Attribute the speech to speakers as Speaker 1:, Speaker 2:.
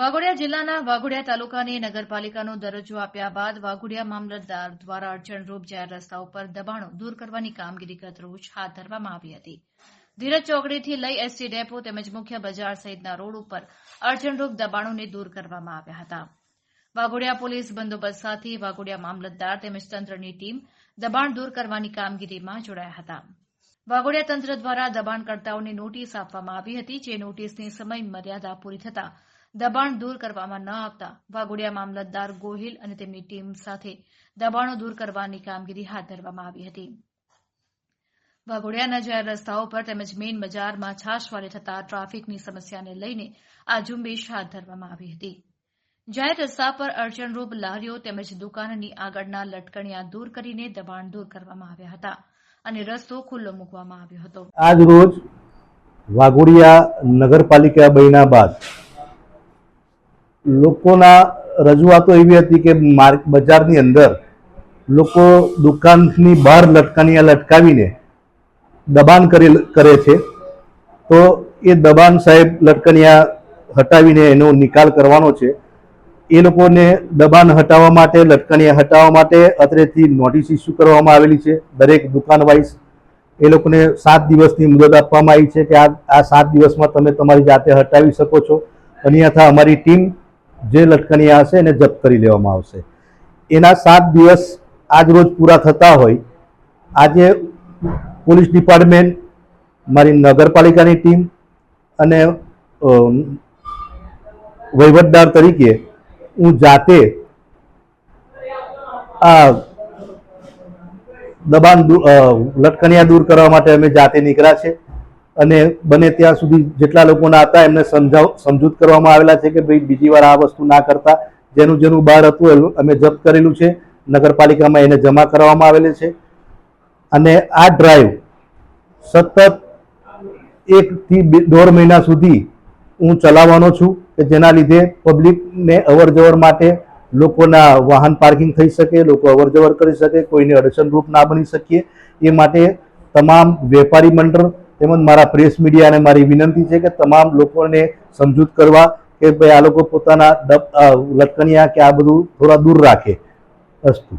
Speaker 1: વાઘોડિયા જિલ્લાના વાઘોડિયા તાલુકાની નગરપાલિકાનો દરજ્જો આપ્યા બાદ વાઘોડિયા મામલતદાર દ્વારા અડચણરૂપ જાહેર રસ્તાઓ પર દબાણો દૂર કરવાની કામગીરી ગતરોજ હાથ ધરવામાં આવી હતી. ધીરજ ચોકડીથી લઈ એસટી ડેપો તેમજ મુખ્ય બજાર સહિતના રોડ ઉપર અડચણરૂપ દબાણોને દૂર કરવામાં આવ્યા હતા. વાઘોડિયા પોલીસ બંદોબસ્ત સાથે વાઘોડિયા મામલતદાર તેમજ તંત્રની ટીમ દબાણ દૂર કરવાની કામગીરીમાં જોડાયા હતા. વાઘોડિયા તંત્ર દ્વારા દબાણકર્તાઓને નોટિસ આપવામાં આવી હતી, જે નોટિસની સમય મર્યાદા પૂરી થતાં દબાણ દૂર કરવામાં ન આવતા વાઘોડિયા મામલતદાર ગોહિલ અને તેમની ટીમ સાથે દબાણો દૂર કરવાની કામગીરી હાથ ધરવામાં આવી હતી. વાઘોડિયાના જાહેર રસ્તાઓ પર તેમજ મેઇન બજારમાં છાશવારે થતા ટ્રાફિકની સમસ્યાને લઈને આ ઝુંબેશ હાથ ધરવામાં આવી હતી. જાહેર રસ્તા પર અડચણરૂપ લારીઓ તેમજ દુકાનની આગળના લટકણિયા દૂર કરીને દબાણ દૂર કરવામાં આવ્યા હતા અને રસ્તો ખુલ્લો મૂકવામાં આવ્યો હતો.
Speaker 2: આજ રોજ વાઘોડિયા નગરપાલિકા બન્યા બાદ લોકોના રજૂઆતો એવી હતી કે બજારની અંદર લોકો દુકાનની બહાર લટકણિયા લટકાવીને દબાણ કરે છે, તો એ દબાણ સાહેબ લટકણિયા હટાવીને એનો નિકાલ કરવાનો છે. એ લોકોને દબાણ હટાવવા માટે, લટકણિયા હટાવવા માટે અત્રેથી નોટિસ ઇસ્યુ કરવામાં આવેલી છે. દરેક દુકાન વાઇઝ એ લોકોને 7 દિવસની મુદત આપવામાં આવી છે કે આ 7 દિવસમાં તમે તમારી જાતે હટાવી શકો છો, અન્યથા અમારી ટીમ જે લટકણિયા હશે એને જપ્ત કરી લેવામાં આવશે. એના 7 દિવસ આજ રોજ પૂરા થતા હોય આજે પોલીસ ડિપાર્ટમેન્ટ, મારી નગરપાલિકાની ટીમ અને વહીવટદાર તરીકે હું જાતે આ દબાણ લટકણિયા દૂર કરવા માટે અમે જાતે નીકળ્યા છે અને બને ત્યાં સુધી જેટલા લોકોના હતા એમને સમજૂત કરવામાં આવેલા છે કે ભાઈ બીજી વાર આ વસ્તુ ના કરતા. જેનું બહાર હતું અમે જપ્ત કરેલું છે, નગરપાલિકામાં એને જમા કરવામાં આવેલી છે. અને આ ડ્રાઈવ સતત 1 થી 1.5 મહિના સુધી હું ચલાવવાનો છું કે જેના લીધે પબ્લિકને અવરજવર માટે લોકોના વાહન પાર્કિંગ થઈ શકે, લોકો અવરજવર કરી શકે, કોઈને અડચણરૂપ ના બની શકીએ એ માટે તમામ વેપારી મંડળ તેમજ મારા પ્રેસ મીડિયાને મારી વિનંતી છે કે તમામ લોકોને સમજૂત કરવા કે ભાઈ આ લોકો પોતાના લટકણિયા કે આ બધું થોડા દૂર રાખે. અસ્તુ.